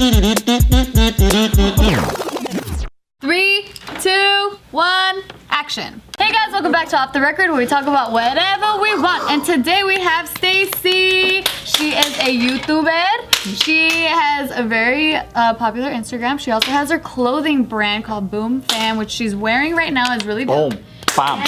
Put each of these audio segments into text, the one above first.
3, 2, 1, action. Hey guys, welcome back to Off the Record, where we talk about whatever we want. And today we have Stacey. She is a YouTuber. She has a very popular Instagram. She also has her clothing brand called BoomFAMF, which she's wearing right now. Is really dope. BoomFAMF.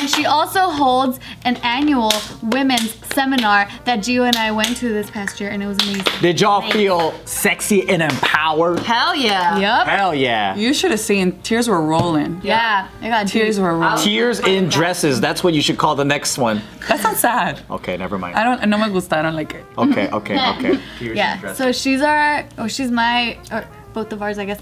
And she also holds an annual women's seminar that Gio and I went to this past year, and it was amazing. Did y'all feel sexy and empowered? Hell yeah. Yep. Hell yeah. You should have seen. Tears were rolling. Yeah, I got Tears were rolling. Tears in dresses. That's what you should call the next one. That sounds sad. Okay, never mind. No me gusta. I don't like it. Okay. Tears in Yeah, dresses. so she's my, or both of ours, I guess,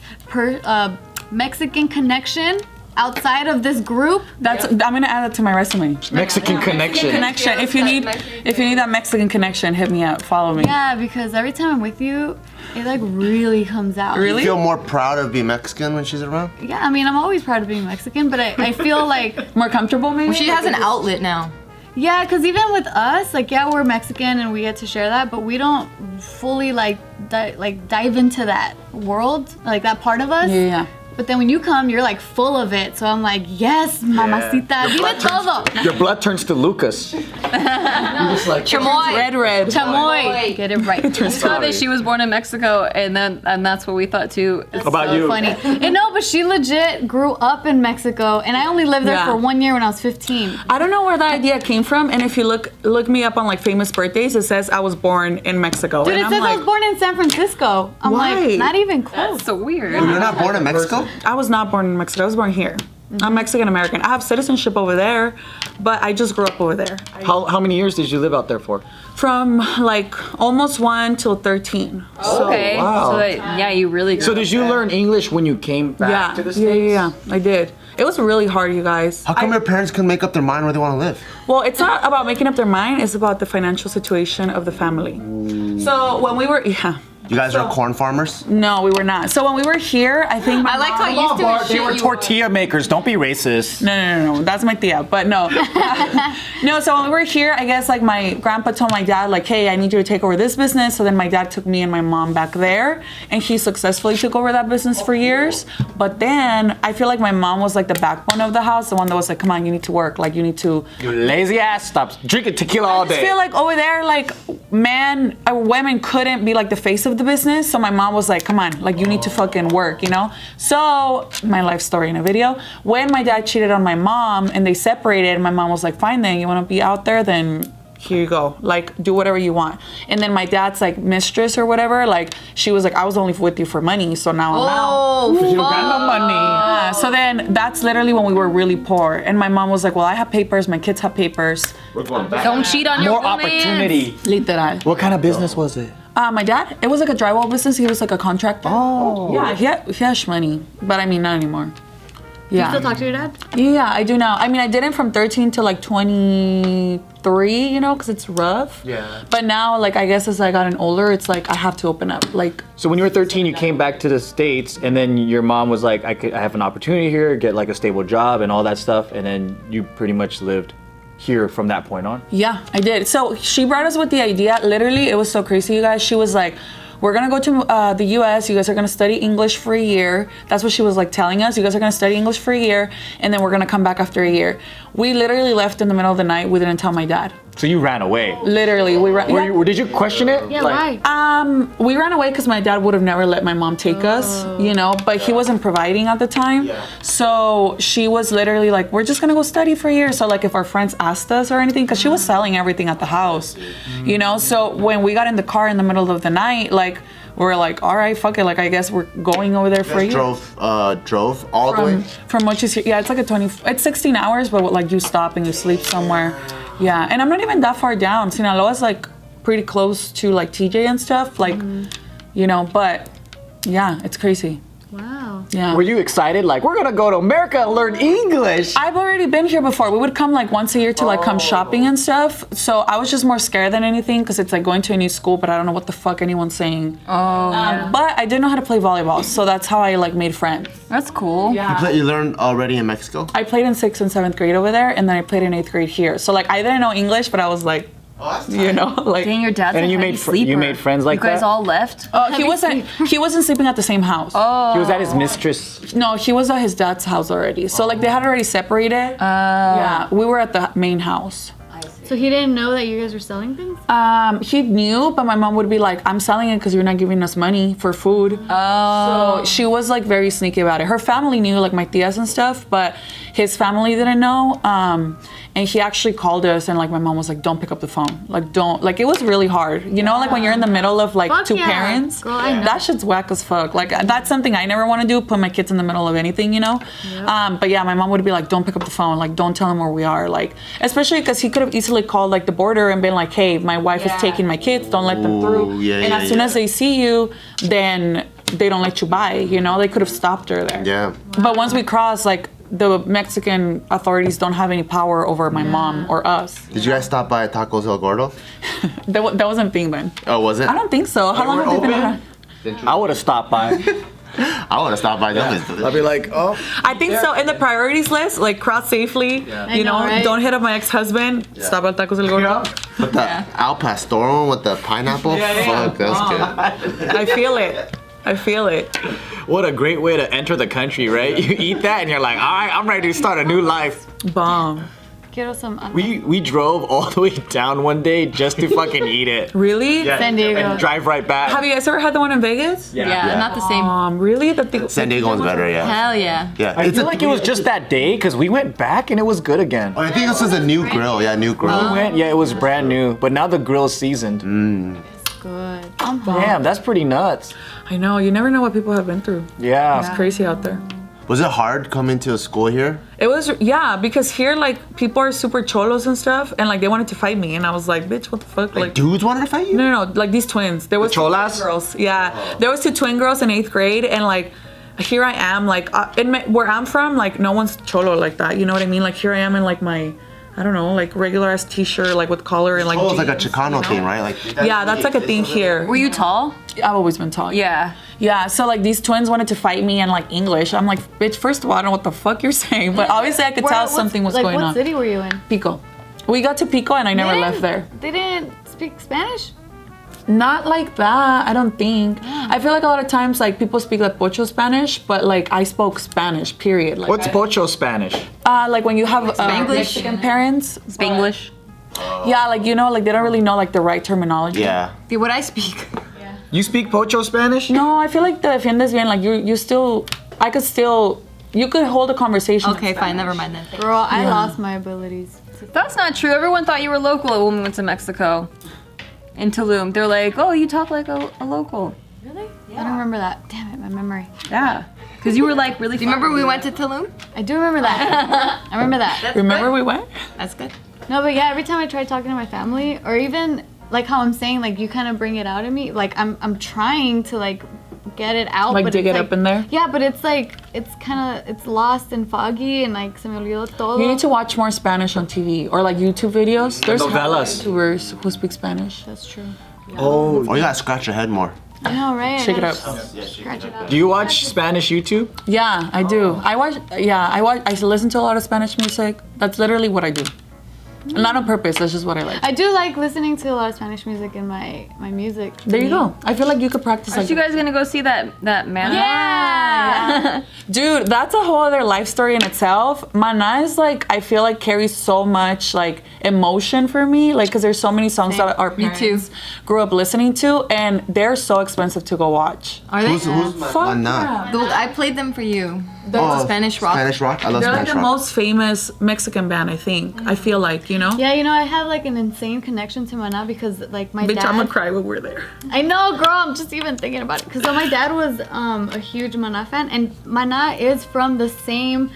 Mexican connection outside of this group. I'm gonna add that to my resume. Mexican connection. Connection. If you need that Mexican connection, hit me up. Follow me. Yeah, because every time I'm with you, it like really comes out. Really? You feel more proud of being Mexican when she's around? Yeah, I mean, I'm always proud of being Mexican, but I feel like, More comfortable, maybe. She has an outlet now. yeah, because even with us, like, yeah, we're Mexican and we get to share that, but we don't fully dive into that world, like that part of us. Yeah. But then when you come, you're like full of it. So I'm like, yes, mamacita, dime todo. Your blood turns to Lucas. You're just like Chamoy. Red. Chamoy. Get it right. We thought that she was born in Mexico, and that's what we thought too. about you. Funny. And no, but she legit grew up in Mexico, and I only lived there Yeah. for 1 year when I was 15. I don't know where that idea came from, and if you look me up on like famous birthdays, it says I was born in Mexico. Dude, and it says I was born in San Francisco. I'm Why? like, not even close. So weird. You're not born in Mexico? I was not born in Mexico. I was born here. I'm Mexican American. I have citizenship over there, but I just grew up over there. How many years did you live out there for? From like almost 1 till 13. Okay. wow. So that, yeah, you really. So did you learn English when you came back to the States? Yeah, I did. It was really hard, you guys. How come your parents couldn't make up their mind where they want to live? Well, it's not about making up their mind. It's about the financial situation of the family. So when we were, You guys are corn farmers? no, we were not. So when we were here, I think my I like mom- how you used to Bart, they shit were you tortilla makers. Don't be racist. No, that's my tia, but no. No, so when we were here, I guess like my grandpa told my dad like, hey, I need you to take over this business. So then my dad took me and my mom back there, and he successfully took over that business for years. But then I feel like my mom was like the backbone of the house, the one that was like, come on, you need to work, like you need to. You lazy ass. Stop drinking tequila all I just day. feel like over there, like women couldn't be like the face of the business. So my mom was like, come on, like you need to fucking work, you know? So my life story in a video. When my dad cheated on my mom and they separated, my mom was like, fine then, you wanna be out there, then here you go. Like do whatever you want. And then my dad's like mistress or whatever, like she was like, I was only with you for money, so now I'm out. Oh, You don't got no money. Yeah, so then that's literally when we were really poor. And my mom was like, well, I have papers, my kids have papers. Don't cheat on your More romance. opportunity. Literal. What kind of business was it? My dad, it was like a drywall business. He was like a contractor. Oh. Yeah, he has money, but I mean, not anymore. You Yeah. still talk to your dad? Yeah, I do now. I mean, I didn't from 13 to like 23, you know, because it's rough. Yeah. But now, like, I guess as I gotten older, it's like I have to open up. Like, So when you were 13, you came back to the States, and then your mom was like, I have an opportunity here, get like a stable job and all that stuff, and then you pretty much lived here from that point on. yeah, I did. So she brought us with the idea. Literally, it was so crazy, you guys. She was like, we're gonna go to the US. You guys are gonna study English for a year. That's what she was like telling us. You guys are gonna study English for a year, and then we're gonna come back after a year. We literally left in the middle of the night. We didn't tell my dad. So you ran away. Literally, we ran. Did you question it? Yeah, Like, why? We ran away because my dad would have never let my mom take us, you know, but he wasn't providing at the time. So she was literally like, we're just gonna go study for a year. So like if our friends asked us or anything, because she was selling everything at the house, you know, so when we got in the car in the middle of the night, like, we're like, all right, fuck it. Like, I guess we're going over there for a year. Drove all the way? From Mochis, yeah, it's like it's 16 hours, but like you stop and you sleep somewhere. Yeah, and I'm not even that far down. Sinaloa's like pretty close to like TJ and stuff, like, you know, but yeah, it's crazy. Wow. Yeah. were you excited? Like, we're gonna go to America and learn English. I've already been here before. We would come like once a year to like come shopping and stuff. So I was just more scared than anything because it's like going to a new school, but I don't know what the fuck anyone's saying. But I didn't know how to play volleyball, so that's how I like made friends. That's cool. Yeah. You learned already in Mexico? I played in 6th and 7th grade over there, and then I played in 8th grade here. So like I didn't know English, but I was like You know, like. Dang, your dad's And a you heavy made sleeper. you made friends like You guys that? all left? He wasn't sleeping at the same house. He was at his mistress. No, he was at his dad's house already. So like they had already separated. Yeah, we were at the main house. So he didn't know that you guys were selling things? He knew, but my mom would be like, I'm selling it because you're not giving us money for food. So she was like very sneaky about it. Her family knew, like my tias and stuff, but his family didn't know. And he actually called us and like my mom was like, don't pick up the phone. Like don't, like it was really hard. You know, like when you're in the middle of like Fuck two yeah. parents, Girl, I know. that shit's whack as fuck. Like that's something I never want to do, put my kids in the middle of anything, you know? But yeah, my mom would be like, don't pick up the phone. Like don't tell him where we are. Like, especially because he could have easily called like the border and been like, hey, my wife is taking my kids, don't let them through. yeah, and yeah, as soon as they see you, then they don't let you by, you know? They could have stopped her there. Yeah. But once we cross, like the Mexican authorities don't have any power over my mom or us. Did you guys stop by Tacos El Gordo? That wasn't a thing then. Oh, was it? I don't think so. How long have they been around? I would have stopped by. I want to stop by them. I'd be like, oh. I think so. In the priorities list, like cross safely, you know, right? don't hit up my ex-husband, stop at Tacos El Gordo. But the Al Pastor one with the pineapple? Fuck, that's good. I feel it. I feel it. What a great way to enter the country, right? You eat that and you're like, all right, I'm ready to start a new life. Bomb. Quiero some. We drove all the way down one day just to fucking eat it. Really? Yeah, San Diego. and drive right back. Have you guys ever had the one in Vegas? Yeah, not the same. Really? San Diego one's better, yeah. Hell yeah. Yeah. I feel like it was just that day because we went back and it was good again. Oh, I think this is a new grill. Yeah, new grill. Yeah, it was brand new, but now the grill's seasoned. Good. Damn, that's pretty nuts. I know. You never know what people have been through. Yeah. It's crazy out there. Was it hard coming to a school here? It was, yeah, because here, like, people are super cholos and stuff, and, like, they wanted to fight me, and I was like, bitch, what the fuck? Like, dudes wanted to fight you? No, like, these twins. There was two cholas? twin girls. Yeah. There was two twin girls in 8th grade, and, like, here I am, like, where I'm from, like, no one's cholo like that, you know what I mean? Like, here I am in, like, my, I don't know, like, regular-ass t-shirt, like, with collar and, like, Oh, it's like a jeans, Chicano you know? thing, right? Like, Yeah, that's, like, a thing here. Were you tall? I've always been tall. Yeah. Yeah, so like these twins wanted to fight me in like English. I'm like, bitch, first of all, I don't know what the fuck you're saying, but obviously I could tell something was going What on. city were you in? Pico. We got to Pico and I never They left didn't- there. They didn't speak Spanish? Not like that, I don't think. I feel like a lot of times like people speak like Pocho Spanish, but like I spoke Spanish, period. Like, What's Pocho Spanish? like when you have Spanglish? Mexican parents. Spanglish? Yeah, like you know, like they don't really know like the right terminology. yeah. Dude, what I speak? You speak Pocho Spanish? No, I feel like the defiendes bien, like you still, I could still, you could hold a conversation. in Okay, fine, Spanish. never mind then. Girl, I lost my abilities. That's not true. Everyone thought you were local when we went to Mexico. In Tulum. They're like, oh, you talk like a local. Really? I don't remember that. Damn it, my memory. Yeah. Because you were like really Do you remember we went to Tulum? I do remember that. I remember that. Remember we went? That's good. No, but yeah, every time I try talking to my family, or even like how I'm saying, like you kind of bring it out of me. Like I'm trying to like get it out, Like but dig it's it up in there? Yeah, but it's like it's lost and foggy, and like se me olvidó todo. You need to watch more Spanish on TV or like YouTube videos. There's Novelas. YouTubers who speak Spanish. That's true. Oh, you gotta scratch your head more. I know, right? Shake it up. Scratch it up. Do you watch Spanish YouTube? Yeah, I do. I listen to a lot of Spanish music. That's literally what I do. Not on purpose, that's just what I like. I do like listening to a lot of Spanish music in my music. There you go. I feel like you could practice Aren't like you guys gonna go see that man? Yeah. Dude, that's a whole other life story in itself. Mana is like, I feel like carries so much like emotion for me, like because there's so many songs that our parents grew up listening to, and they're so expensive to go watch. Are they? Who's Fuck not? I played them for you. Oh, Spanish rock. Spanish rock? I love They're like Spanish the rock. most famous Mexican band, I think. I feel like, you know? Yeah, you know, I have like an insane connection to Mana because like my Bitch, dad. I'm gonna cry when we're there. I know, girl. I'm just even thinking about it because my dad was a huge Mana fan, and Mana is from the same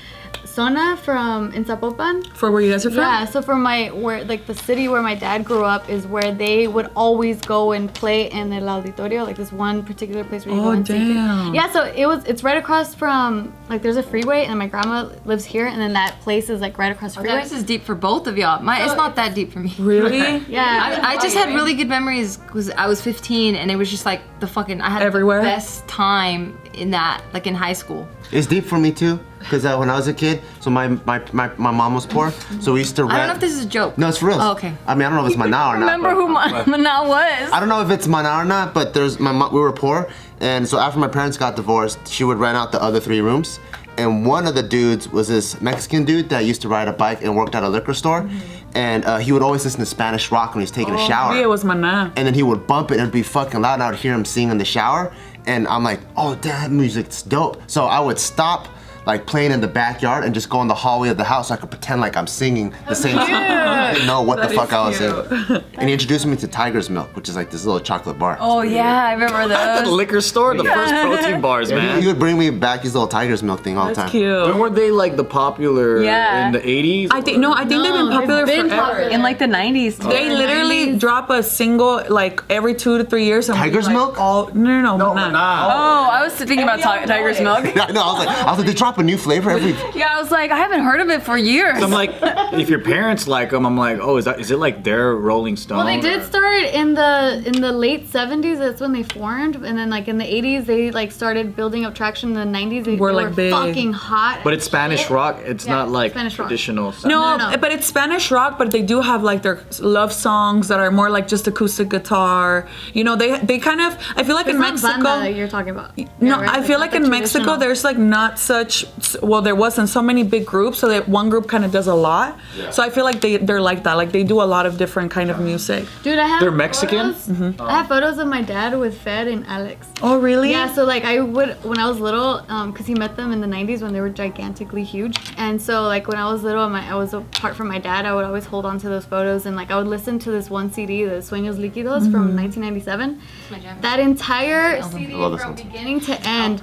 zona from in Zapopan. For where you guys are from? Yeah, so from where like the city where my dad grew up is where they would always go and play in El Auditorio, like this one particular place where you go and sing it. damn. Yeah, so it's right across from like there's a freeway, and my grandma lives here, and then that place is like right across the freeway. This is deep for both of y'all. It's not that deep for me. Really? Yeah. I just had really good memories because I was 15 and it was just like I had Everywhere? the best time in that, like in high school. It's deep for me too. Because when I was a kid, so my mom was poor, so we used to rent. I don't know if this is a joke. No, it's for real. Oh, okay. I mean, I don't know if it's Mana or not. Remember who Mana was? I don't know if it's Mana or not, but there's we were poor, and so after my parents got divorced, she would rent out the other 3 rooms. And one of the dudes was this Mexican dude that used to ride a bike and worked at a liquor store. And he would always listen to Spanish rock when he was taking a shower. Maybe it was Mana. And then he would bump it and it'd be fucking loud and I would hear him sing in the shower. And I'm like, oh, that music's dope. So I would stop like playing in the backyard and just go in the hallway of the house so I could pretend like I'm singing the same song. I didn't know what the fuck I was singing. And he introduced me to Tiger's Milk, which is like this little chocolate bar. Oh yeah, I remember At the those. liquor store, the first protein bars, He man. would bring me back these little Tiger's Milk thing all the time. That's cute. When were they like the popular Yeah. in the 80s? I think they've been popular been forever. popular. In like the 90s. Too. They literally drop a single like every 2 to 3 years. And Tiger's like, Milk? No, No, Mana. nah. Oh, I was thinking about Tiger's Milk. Yeah, I know. I was like, they drop a new flavor every. Yeah, I was like, I haven't heard of it for years. I'm like, if your parents like them, I'm like, oh, is it like their Rolling Stone? Well, they did start in the late 70s. That's when they formed, and then like in the 80s they like started building up traction. In the 90s they Were, were like, big. fucking hot. But it's Spanish rock. It's Yeah, not like Spanish rock. traditional. No, No. but it's Spanish rock, but they do have like their love songs that are more like just acoustic guitar. You know, they kind of, I feel like It's in not Mexico. banda that you're talking about. No, Yeah, right? I feel not like the in Mexico traditional. there's like not such, well, there wasn't so many big groups, so that one group kind of does a lot. So I feel like they're like that. Like they do a lot of different kind of music. Dude, I have They're Mexican? photos- I have photos of my dad with Fed and Alex. Oh, really? Yeah, so like I would, when I was little, because he met them in the 90s when they were gigantically huge. And so like when I was little, I was apart from my dad, I would always hold on to those photos and like I would listen to this one CD, the Sueños Líquidos from 1997. That entire CD love this from one. beginning to end,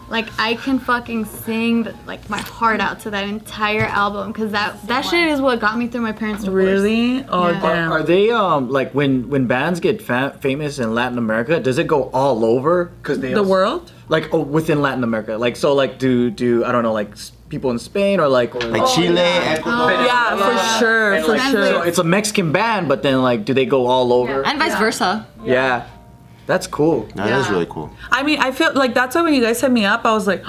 like I can fucking sing like my heart out to that entire album because that shit is what got me through my parents' divorce. Really? Oh, Yeah. damn. Are they like when bands get famous in Latin America? Does it go all over? Because they The world? like within Latin America. Like so like do I don't know like people in Spain or like Chile, Ecuador. Yeah, for sure, for like- so sure. it's a Mexican band, but then like do they go all over? and vice versa. Yeah. That's cool. That is really cool. I mean, I feel like that's why when you guys set me up, I was like,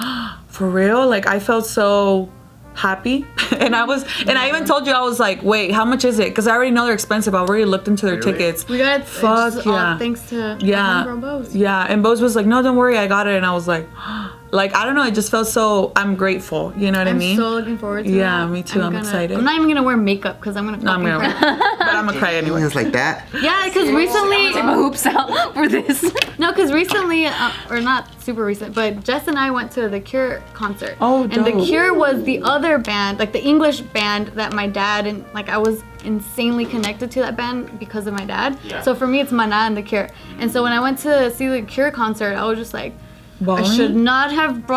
for real? Like I felt so happy. and I even told you, I was like, wait, how much is it? Because I already know they're expensive. I already looked into their tickets. We got Fuck just all yeah. thanks to Yeah. my homegirl Bose. Yeah, and Bose was like, no, don't worry, I got it. And I was like, I don't know, it just felt so, I'm grateful. You know what I I'm mean? so looking forward to Yeah, that. me too, I'm excited. I'm not even gonna wear makeup because I'm gonna No, I'm fucking gonna, cry. but I'm gonna cry anyway. It's like that. Yeah, because recently, Take my hoops out for this. no, because recently, or not super recent, but Jess and I went to the Cure concert. Oh, and the dope. Cure was the other band, like the English band that my dad and like I was insanely connected to that band because of my dad. So for me, it's Mana and the Cure. And so when I went to see the Cure concert, I was just like, I should not have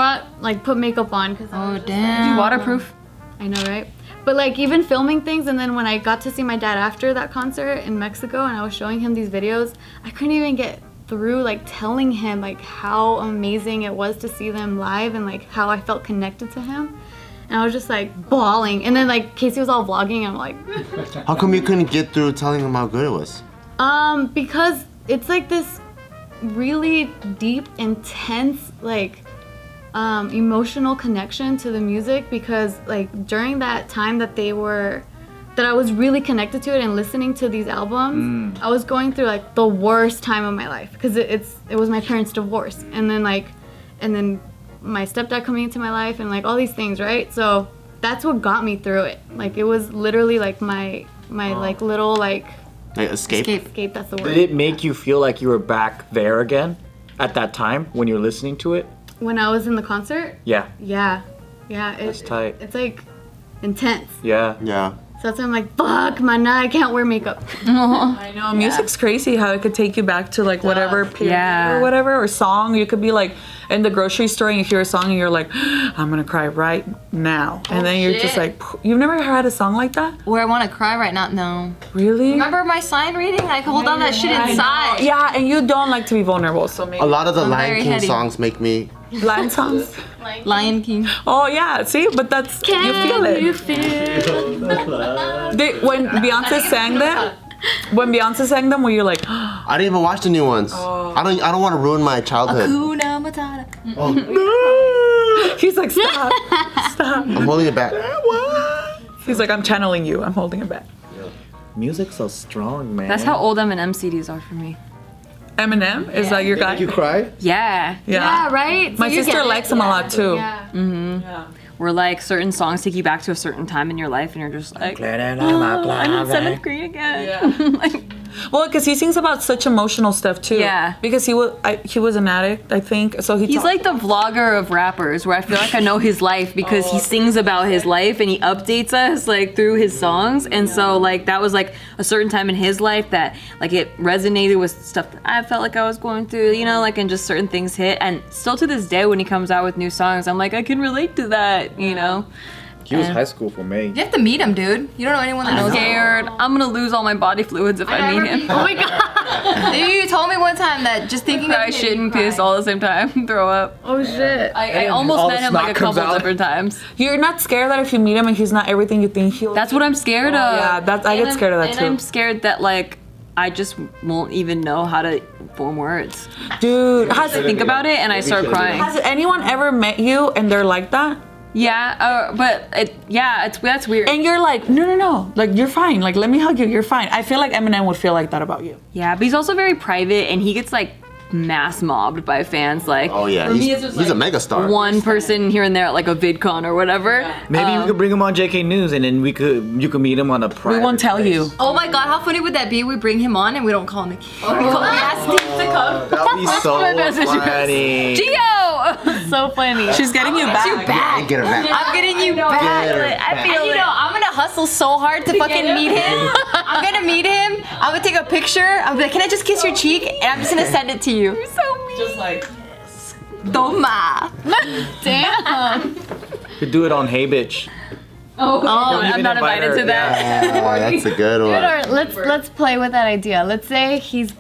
put makeup on because Oh damn. Waterproof. I know, right? But like even filming things, and then when I got to see my dad after that concert in Mexico and I was showing him these videos, I couldn't even get through like telling him like how amazing it was to see them live and like how I felt connected to him. And I was just like bawling. And then like Casey was all vlogging and I'm like, How come you couldn't get through telling them how good it was? because it's like this really deep, intense, like emotional connection to the music because like during that time that I was really connected to it and listening to these albums, I was going through like the worst time of my life because it was my parents' divorce and then my stepdad coming into my life and like all these things, right? So that's what got me through it. Like it was literally like my like little like Like escape? escape, that's the word. Did it make you feel like you were back there again at that time when you were listening to it? When I was in the concert? Yeah. Yeah. That's tight. It's like intense. Yeah. Yeah. So that's why I'm like, fuck, man, I can't wear makeup. I know, music's crazy how it could take you back to like whatever period Yeah. or whatever, or song. You could be like in the grocery store and you hear a song and you're like, I'm gonna cry right now. And then you're just like, you've never heard a song like that? Where I want to cry right now? No. Really? Remember my sign reading? I could hold on that shit inside. Yeah, and you don't like to be vulnerable, so maybe A lot of the I'm Lion very King heady. songs make me. Lion songs. Lion King. Oh yeah, see, but that's you feel it. You feel When Beyonce sang them, were you like, I didn't even watch the new ones. I don't want to ruin my childhood. Hakuna Matata. He's like, stop, stop. I'm holding it back. He's like, I'm channeling you. I'm holding it back. Music's so strong, man. That's how old Eminem CDs are for me. Eminem, is that your guy? You cry? Yeah. Yeah, right? My So you sister get it. likes him a lot too. Yeah. Where like certain songs take you back to a certain time in your life and you're just like, I'm I'm in 7th grade again. Like, Well, because he sings about such emotional stuff too. Yeah. Because he was an addict, I think. So he's like the vlogger of rappers where I feel like I know his life because he sings about his life and he updates us like through his songs. And so like that was like a certain time in his life that like it resonated with stuff that I felt like I was going through, you know, like and just certain things hit. And still to this day when he comes out with new songs, I'm like, I can relate to that, you know? He was high school for me. You have to meet him, dude. You don't know anyone that I'm knows him. scared. I'm gonna lose all my body fluids if I meet him. Oh my god. You told me one time that just thinking Cry, of him, shit, you and cry. piss all at the same time. Throw up. Oh shit. I almost all met the him like a snot comes couple out. different times. You're not scared that if you meet him and he's not everything you think he'll. That's what I'm scared of. Yeah, I get scared of that and too. I'm scared that like I just won't even know how to form words. Dude, I think about it and I start crying. has anyone ever met you and they're like that? Yeah, but that's weird. And you're like, no, like you're fine. Like let me hug you. You're fine. I feel like Eminem would feel like that about you. Yeah, but he's also very private and he gets like mass mobbed by fans. Like, Oh yeah, for me, he's it's just, a like, mega star. one person here and there at like a VidCon or whatever. Maybe we could bring him on JK News, and then you could meet him on a private. We won't tell you. Oh my god, how funny would that be? We bring him on and we don't call him Nikki. We ask Steve to come. That'd be so message was. funny. Gio! So funny. She's getting you back. And get her back. I'm getting you back. I feel And you know, I'm gonna hustle so hard to fucking meet him. I'm gonna meet him. I'm gonna take a picture. I'm like, can I just kiss your cheek? And I'm just gonna send it to you. You're so mean. Just like. Toma. Damn. Could do it on Hey Bitch. Oh, I'm can not invite invited her. to that. Oh, that's a good one. Or let's play with that idea. Let's say he's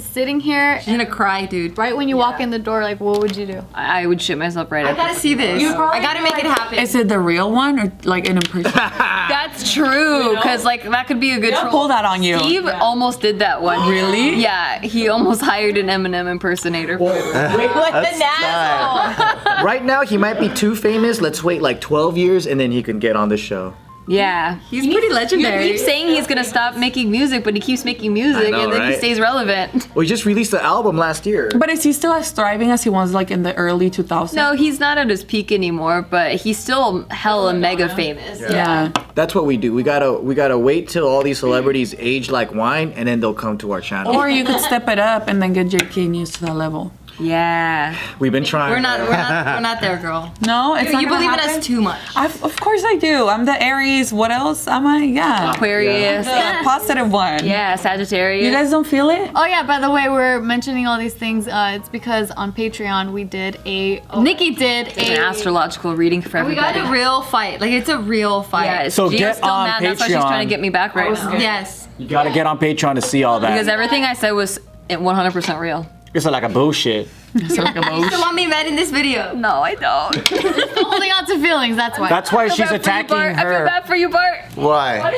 sitting here. She's gonna cry, dude. Right when you walk in the door, like what would you do? I would shit myself right I up. gotta see this. I gotta make it happen. Is it the real one or like an impression? That's true, because like that could be a good troll. Pull that on you. Steve almost did that one. Really? Yeah, he almost hired an Eminem impersonator. What the nazzle? Right now, he might be too famous. Let's wait like 12 years, and then he can get on the show. Yeah, He's pretty legendary. He keeps saying he's gonna stop making music, but he keeps making music, I know, and then he right? stays relevant. Well, he just released the album last year. But is he still as thriving as he was like in the early 2000s? No, he's not at his peak anymore, but he's still hella mega famous. Yeah. That's what we do. We gotta wait till all these celebrities age like wine, and then they'll come to our channel. Or you could step it up and then get JK News to that level. Yeah. We've been trying. We're not there, girl. No, it's not You gonna believe in happen? us too much. Of course I do. I'm the Aries. What else am I? Yeah. Aquarius. The positive one. Yeah, Sagittarius. You guys don't feel it? Oh yeah, by the way, we're mentioning all these things. It's because on Patreon we did Nikki did It's an astrological reading for We everybody. got a real fight. Like it's a real fight. Yeah, So Gia's get still on mad. That's why she's Patreon. trying to get me back right now. Yes. You gotta get on Patreon to see all that. Because everything I said was 100% real. It's like a bullshit. You still want me mad in this video? No, I don't. Still holding on to feelings. That's why. That's why she's I feel bad for you, attacking Bart. I feel her. bad for you, Bart. Why Why?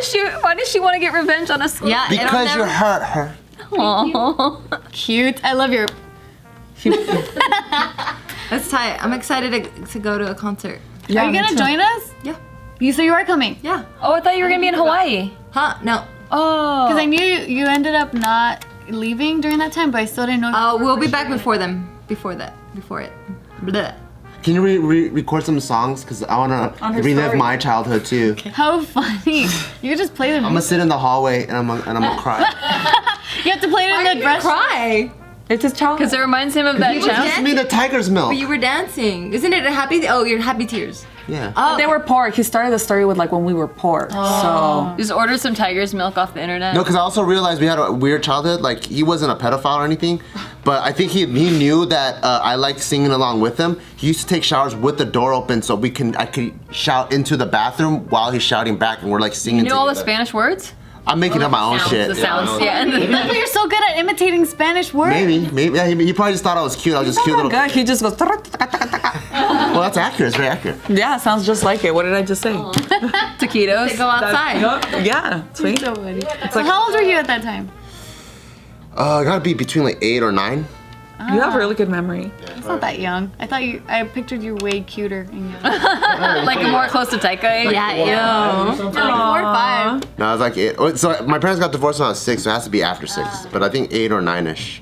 does she want to get revenge on us? Yeah. it'll Because never- you hurt her. Aw. cute. I love your. That's tight. I'm excited to go to a concert. Yeah, Are you me gonna too. join us? Yeah. So you are coming? Yeah. Oh, I thought you were gonna be in Hawaii. Huh? No. Oh. Because I knew you ended up not leaving during that time, but I still didn't know. We'll be back before them. Before that. Before it. Bleh. Can you record some songs? Because I want to relive story. my childhood too. How funny! You could just play them. I'm gonna sit in the hallway and I'm gonna cry. You have to play it in the dress. Cry. It's his childhood. Because it reminds him of that challenge. Just me the tiger's milk. But you were dancing. Isn't it a happy? Oh, you're happy tears. Yeah. Oh, They were poor. He started the story with like when we were poor. So just order some tiger's milk off the internet. No, because I also realized we had a weird childhood. Like he wasn't a pedophile or anything, but I think he knew that I liked singing along with him. He used to take showers with the door open so I could shout into the bathroom while he's shouting back, and we're like singing. You know all the together. Spanish words? I'm making up my own shit. The sounds, yeah. That's why you're so good at imitating Spanish words. Maybe. Yeah, he probably just thought I was cute. I was just cute oh little. good. He just goes. Well, that's accurate. It's very accurate. Yeah, sounds just like it. What did I just say? Taquitos. They go outside. Yeah, sweet. So funny. So how old were you at that time? I gotta be between like 8 or 9. You have really good memory. It's not that young. I pictured you way cuter and young. Like more close to Taika age. Like 4 or 5. No, I was like 8. So my parents got divorced when I was 6, so it has to be after 6. But I think 8 or 9ish.